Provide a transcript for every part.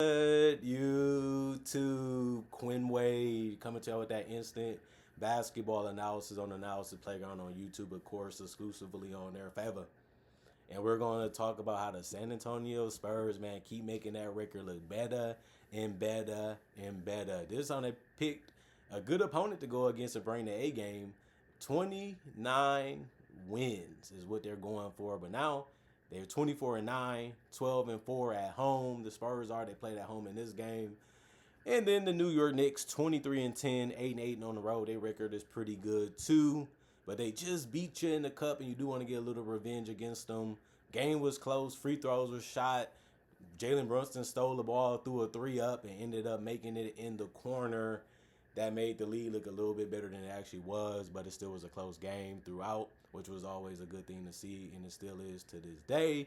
Good YouTube, Quinn Wade coming to you with that instant basketball analysis on the Analysis Playground on YouTube, of course, exclusively on there forever. And we're going to talk about how the San Antonio Spurs, man, keep making that record look better and better and better. This time they picked a good opponent to go against and bring the A game. 29 wins is what they're going for. But now they're 24-9, 12-4 at home. The Spurs are. They played at home in this game. And then the New York Knicks, 23-10, 8-8 on the road. Their record is pretty good too. But they just beat you in the cup, and you do want to get a little revenge against them. Game was close. Free throws were shot. Jalen Brunson stole the ball, threw a three up, and ended up making it in the corner. That made the lead look a little bit better than it actually was, but it still was a close game throughout, which was always a good thing to see, and it still is to this day.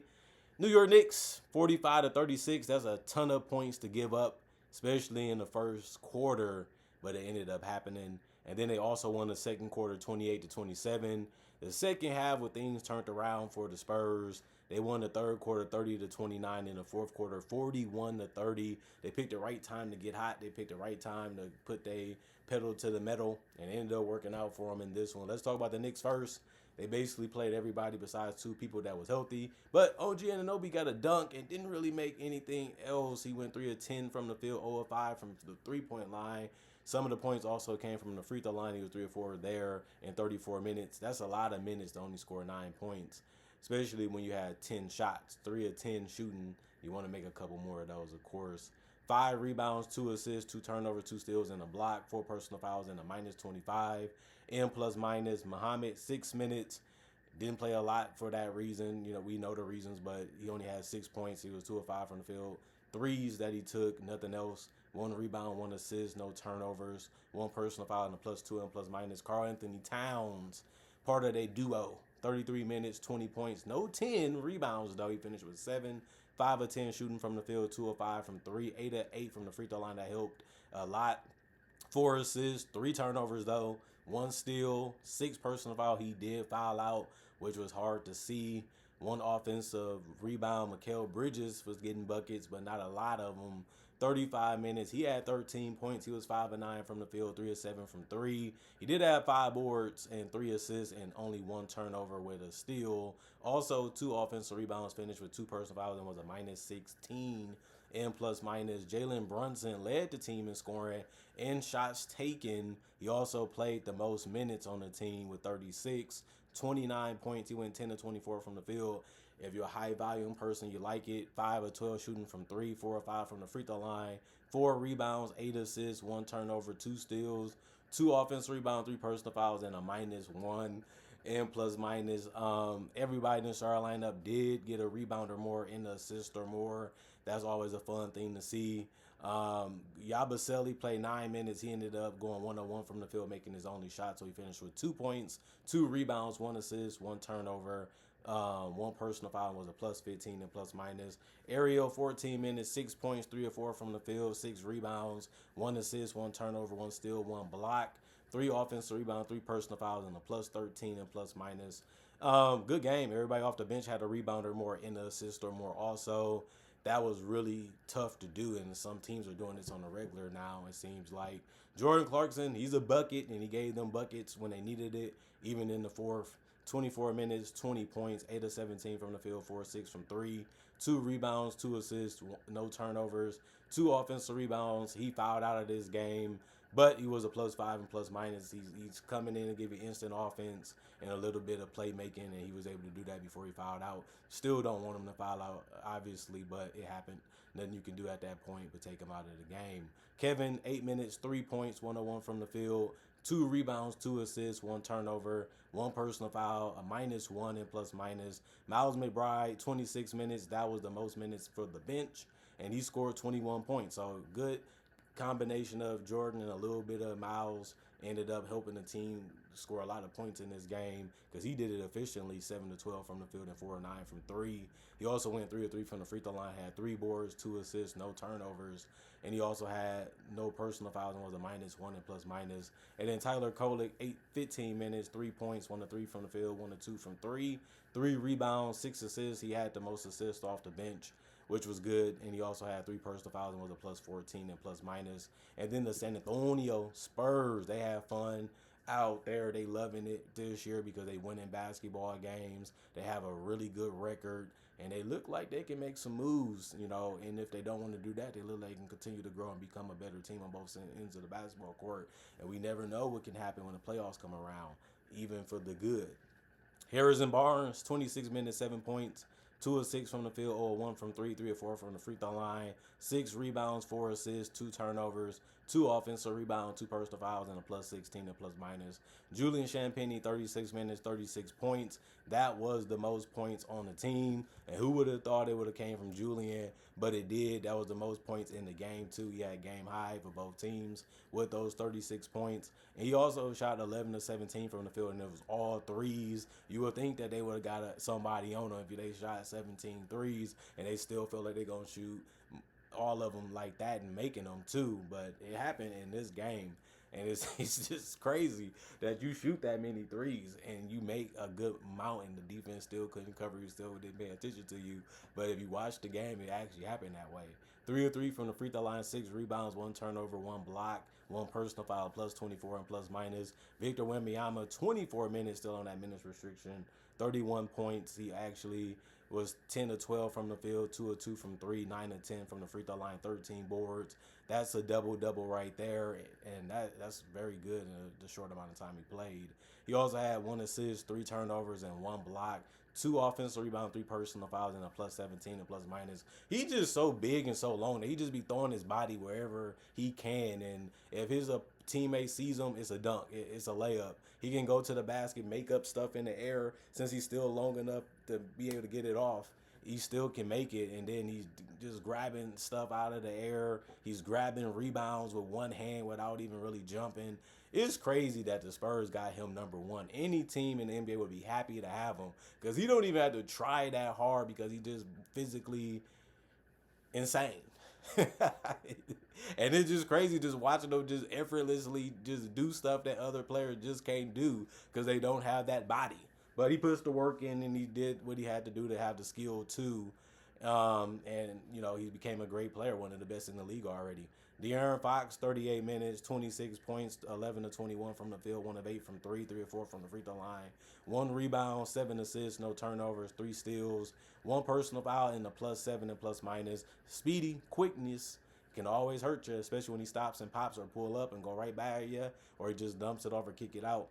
New York Knicks, 45-36. That's a ton of points to give up, especially in the first quarter, but it ended up happening. And then they also won the second quarter 28-27. The second half, when things turned around for the Spurs, they won the third quarter 30-29. In the fourth quarter 41-30. They picked the right time to get hot. They picked the right time to put their pedal to the metal, and it ended up working out for them in this one. Let's talk about the Knicks first. They basically played everybody besides two people that was healthy. But OG Anunoby got a dunk and didn't really make anything else. He went 3 of 10 from the field, 0 of 5 from the three-point line. Some of the points also came from the free throw line. He was 3 or 4 there in 34 minutes. That's a lot of minutes to only score 9 points, especially when you had 10 shots, 3 of 10 shooting. You want to make a couple more of those, of course. 5 rebounds, 2 assists, 2 turnovers, 2 steals, and a block, 4 personal fouls, and a minus 25. M plus minus. Muhammad, 6 minutes. Didn't play a lot for that reason. You know, we know the reasons, but he only had 6 points. He was 2 of 5 from the field. Threes that he took, nothing else. 1 rebound, 1 assist, no turnovers. 1 personal foul, and a plus 2 and plus minus. Karl Anthony Towns, part of their duo. 33 minutes, 20 points. No 10 rebounds, though. He finished with 7. 5 of 10 shooting from the field, 2 of 5 from 3, 8 of 8 from the free throw line. That helped a lot. 4 assists, 3 turnovers, though. 1 steal, 6 personal foul. He did foul out, which was hard to see. 1 offensive rebound. Mikal Bridges was getting buckets, but not a lot of them. 35 minutes. He had 13 points. He was 5 of 9 from the field, 3 of 7 from 3. He did have 5 boards and 3 assists and only 1 turnover with a steal. Also, 2 offensive rebounds, finished with 2 personal fouls, and was a minus 16 and plus minus. Jalen Brunson led the team in scoring and shots taken. He also played the most minutes on the team with 36. 29 points. He went 10 of 24 from the field. If you're a high volume person, you like it. 5 of 12 shooting from 3, 4 of 5 from the free throw line. 4 rebounds, 8 assists, 1 turnover, 2 steals, 2 offensive rebounds, 3 personal fouls, and a minus 1 and plus minus. Everybody in the star lineup did get a rebound or more, in the assist or more. That's always a fun thing to see. Yabusele played 9 minutes. He ended up going 1-1 from the field, making his only shot. So he finished with 2 points, 2 rebounds, 1 assist, 1 turnover, 1 personal foul, was a plus 15 and plus minus. Ariel, 14 minutes, 6 points, 3 or 4 from the field, 6 rebounds, 1 assist, 1 turnover, 1 steal, 1 block, 3 offensive rebounds, 3 personal fouls, and a plus 13 and plus minus. Good game. Everybody off the bench had a rebound or more, in the assist or more also. That was really tough to do, and some teams are doing this on a regular now. It seems like Jordan Clarkson, he's a bucket, and he gave them buckets when they needed it, even in the fourth. 24 minutes, 20 points, 8 of 17 from the field, 4 of 6 from 3, 2 rebounds, 2 assists, no turnovers, 2 offensive rebounds. He fouled out of this game, but he was a plus 5 and plus minus. He's coming in and give you instant offense and a little bit of playmaking, and he was able to do that before he fouled out. Still don't want him to foul out, obviously, but it happened. Nothing you can do at that point but take him out of the game. Kevin, 8 minutes, 3 points, 101 from the field, 2 rebounds, 2 assists, 1 turnover, 1 personal foul, a minus 1 and plus minus. Miles McBride, 26 minutes. That was the most minutes for the bench, and he scored 21 points. So good combination of Jordan and a little bit of Miles ended up helping the team score a lot of points in this game, because he did it efficiently, 7 of 12 from the field and 4 of 9 from 3. He also went 3 of 3 from the free throw line, had 3 boards, 2 assists, no turnovers, and he also had no personal fouls and was a minus 1 and plus minus. And then Tyler Kolek, 15 minutes, 3 points, 1 of 3 from the field, 1 of 2 from 3, 3 rebounds, 6 assists. He had the most assists off the bench which was good. And he also had 3 personal fouls and was a plus 14 and plus minus. And then the San Antonio Spurs, they had fun out there. They loving it this year because they win in basketball games. They have a really good record, and they look like they can make some moves, And if they don't want to do that, they look like they can continue to grow and become a better team on both ends of the basketball court. And we never know what can happen when the playoffs come around, even for the good. Harrison Barnes, 26 minutes, 7 points, 2 of 6 from the field, 0 of 1 from 3, 3 of 4 from the free throw line, 6 rebounds, 4 assists, 2 turnovers, 2 offensive rebounds, 2 personal fouls, and a plus 16 and plus minus. Julian Champagnie, 36 minutes, 36 points. That was the most points on the team. And who would have thought it would have came from Julian? But it did. That was the most points in the game, too. He had game high for both teams with those 36 points. And he also shot 11 of 17 from the field, and it was all threes. You would think that they would have got somebody on them if they shot 17 threes, and they still feel like they're going to shoot all of them like that and making them too. But it happened in this game. And it's just crazy that you shoot that many threes and you make a good amount and the defense still couldn't cover you, still didn't pay attention to you. But if you watch the game, it actually happened that way. 3 of 3 from the free throw line, 6 rebounds, 1 turnover, 1 block, 1 personal foul, plus 24 and plus minus. Victor Wembanyama, 24 minutes, still on that minutes restriction, 31 points. He actually was 10 of 12 from the field, 2 of 2 from 3, 9 of 10 from the free throw line, 13 boards. That's a double-double right there, and that's very good in the short amount of time he played. He also had 1 assist, 3 turnovers, and 1 block, 2 offensive rebounds, 3 personal fouls, and a plus 17 and plus minus. He's just so big and so long that he just be throwing his body wherever he can, and if his teammate sees him, it's a dunk. It's a layup. He can go to the basket, make up stuff in the air. Since he's still long enough to be able to get it off, he still can make it, and then he's just grabbing stuff out of the air. He's grabbing rebounds with one hand without even really jumping. It's crazy that the Spurs got him number 1. Any team in the NBA would be happy to have him because he don't even have to try that hard because he just physically insane. And it's just crazy just watching them just effortlessly just do stuff that other players just can't do because they don't have that body. But he puts the work in and he did what he had to do to have the skill too. And he became a great player, one of the best in the league already. De'Aaron Fox, 38 minutes, 26 points, 11 of 21 from the field, 1 of 8 from 3, 3 of 4 from the free throw line, 1 rebound, 7 assists, no turnovers, 3 steals, 1 personal foul, and a plus 7 and plus minus. Speedy, quickness can always hurt you, especially when he stops and pops or pull up and go right by you, or he just dumps it off or kick it out.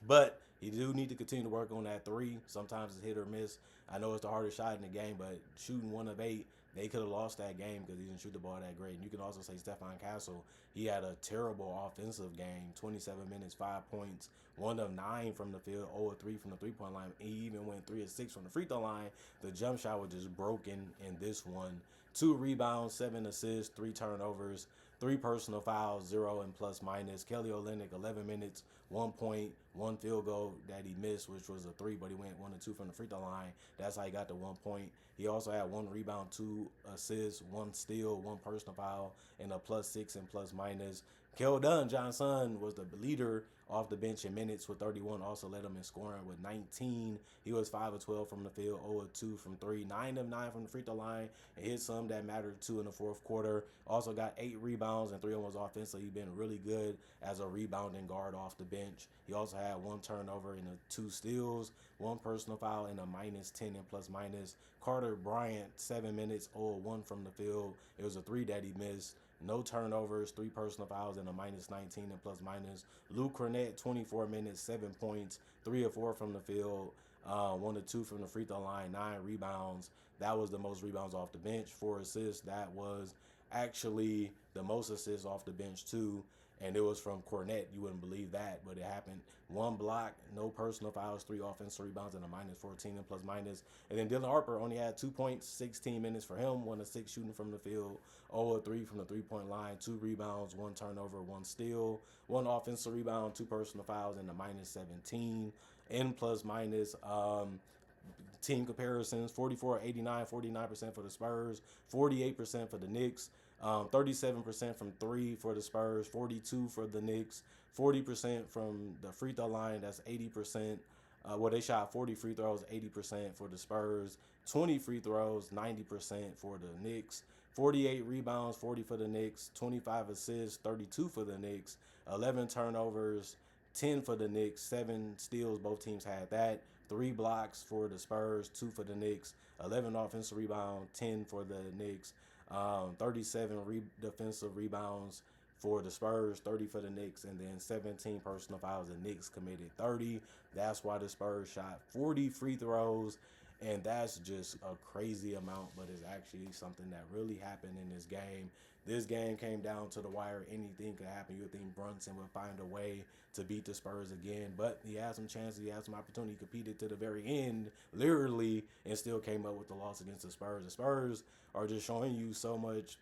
But you do need to continue to work on that 3. Sometimes it's hit or miss. I know it's the hardest shot in the game, but shooting 1 of 8, they could have lost that game because he didn't shoot the ball that great. And you can also say Stephon Castle, he had a terrible offensive game, 27 minutes, 5 points, 1 of 9 from the field, 0 of 3 from the three-point line. He even went 3 of 6 from the free throw line. The jump shot was just broken in this one. 2 rebounds, 7 assists, 3 turnovers, 3 personal fouls, 0 and plus minus. Kelly Olynyk, 11 minutes, 1 point, 1 field goal that he missed, which was a 3, but he went 1 and 2 from the free throw line. That's how he got the 1 point. He also had 1 rebound, 2 assists, 1 steal, 1 personal foul, and a plus 6 and plus minus. Keldon Johnson was the leader off the bench in minutes with 31, also led him in scoring with 19. He was 5 of 12 from the field, 0 of 2 from 3, 9 of 9 from the free throw line, and hit some that mattered too in the fourth quarter. Also got 8 rebounds and 3 of them was offensive. He's been really good as a rebounding guard off the bench. He also had 1 turnover and 2 steals, 1 personal foul, and a minus 10 and plus minus. Carter Bryant, 7 minutes, 0 of 1 from the field. It was a 3 that he missed. No turnovers, 3 personal fouls, and a minus 19 and plus minus. Luke Cornett, 24 minutes, 7 points, 3 of 4 from the field, 1 of 2 from the free throw line, 9 rebounds. That was the most rebounds off the bench. 4 assists. That was actually the most assists off the bench too. And it was from Cornett. You wouldn't believe that, but it happened. 1 block, no personal fouls, 3 offensive rebounds, and a minus 14 and plus minus. And then Dylan Harper only had 2 points, 16 minutes for him, 1 of 6 shooting from the field, 0 of 3 from the three-point line, 2 rebounds, 1 turnover, 1 steal, 1 offensive rebound, 2 personal fouls, and a minus 17. And plus minus, team comparisons, 44-89, 49% for the Spurs, 48% for the Knicks, 37% from 3 for the Spurs, 42 for the Knicks, 40% from the free throw line, that's 80%. Well, they shot 40 free throws, 80% for the Spurs, 20 free throws, 90% for the Knicks, 48 rebounds, 40 for the Knicks, 25 assists, 32 for the Knicks, 11 turnovers, 10 for the Knicks, 7 steals, both teams had that, 3 blocks for the Spurs, 2 for the Knicks, 11 offensive rebounds, 10 for the Knicks, 37 defensive rebounds for the Spurs, 30 for the Knicks, and then 17 personal fouls. The Knicks committed 30. That's why the Spurs shot 40 free throws, and that's just a crazy amount, but it's actually something that really happened in this game. This game came down to the wire. Anything could happen. You would think Brunson would find a way to beat the Spurs again, but he had some chances. He had some opportunity. He competed to the very end, literally, and still came up with the loss against the Spurs. The Spurs are just showing you so much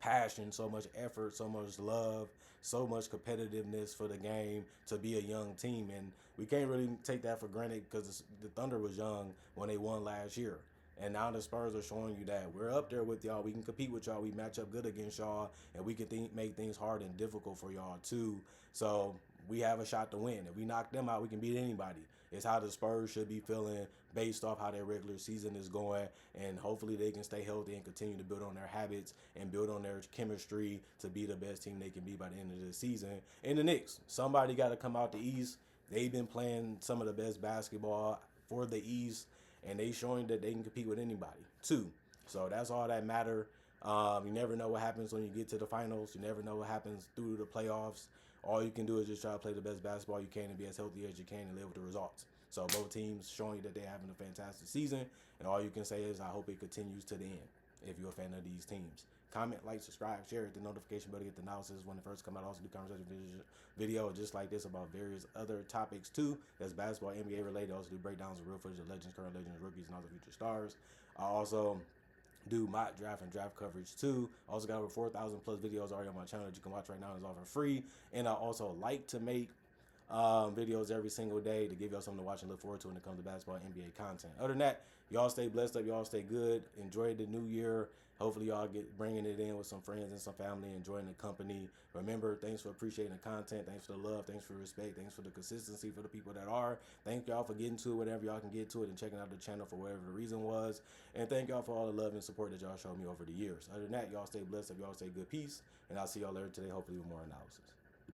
passion, so much effort, so much love, so much competitiveness for the game to be a young team. And we can't really take that for granted because the Thunder was young when they won last year. And now the Spurs are showing you that we're up there with y'all. We can compete with y'all. We match up good against y'all, and we can make things hard and difficult for y'all too. So we have a shot to win. If we knock them out, we can beat anybody. It's how the Spurs should be feeling based off how their regular season is going, and hopefully they can stay healthy and continue to build on their habits and build on their chemistry to be the best team they can be by the end of the season. And the Knicks, somebody got to come out the East. They've been playing some of the best basketball for the East, and they showing that they can compete with anybody too. So that's all that matter. You never know what happens when you get to the finals. You never know what happens through the playoffs. All you can do is just try to play the best basketball you can and be as healthy as you can and live with the results. So both teams showing you that they're having a fantastic season, and all you can say is I hope it continues to the end if you're a fan of these teams. Comment, like, subscribe, share, hit the notification bell to get the analysis when it first come out. Also do conversation video just like this about various other topics too that's basketball, NBA related. Also do breakdowns of real footage of legends, current legends, rookies, and also future stars. I also do mock draft and draft coverage too. I also got over 4,000 plus videos already on my channel that you can watch right now. It's all for free. And I also like to make videos every single day to give y'all something to watch and look forward to when it comes to basketball and NBA content. Other than that, y'all stay blessed up. Y'all stay good. Enjoy the new year. Hopefully y'all get bringing it in with some friends and some family, enjoying the company. Remember, thanks for appreciating the content. Thanks for the love. Thanks for the respect. Thanks for the consistency for the people that are. Thank y'all for getting to it, whatever y'all can get to it, and checking out the channel for whatever the reason was. And thank y'all for all the love and support that y'all showed me over the years. Other than that, y'all stay blessed up. Y'all stay good. Peace. And I'll see y'all later today, hopefully with more analysis.